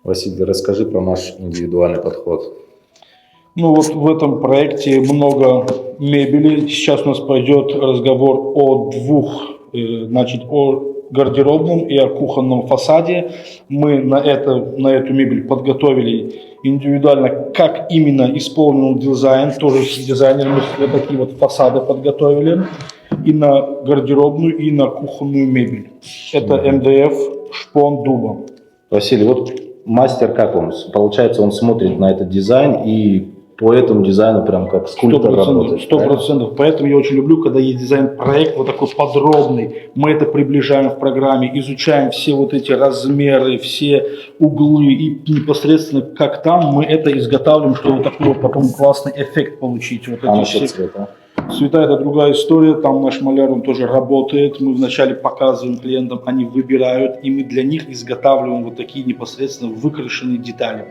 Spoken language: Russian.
Василий, расскажи про наш индивидуальный подход. Ну вот в этом проекте много мебели. Сейчас у нас пойдет разговор о значит, о гардеробном и о кухонном фасаде. Мы на эту мебель подготовили индивидуально, как именно исполнен дизайн. Тоже с дизайнером мы такие вот фасады подготовили. И на гардеробную, и на кухонную мебель. Это МДФ, шпон дуба. Василий, вот мастер как он? Получается, он смотрит на этот дизайн и по этому дизайну прям как скульптор работает. 100%. Поэтому я очень люблю, когда есть дизайн-проект вот такой подробный. Мы это приближаем в программе, изучаем все вот эти размеры, все углы и непосредственно как там мы это изготавливаем, чтобы вот такой вот потом классный эффект получить. Вот А эти насчет все... цвета? Цвета — это другая история, там наш маляр, он тоже работает, мы вначале показываем клиентам, они выбирают, и мы для них изготавливаем вот такие непосредственно выкрашенные детали.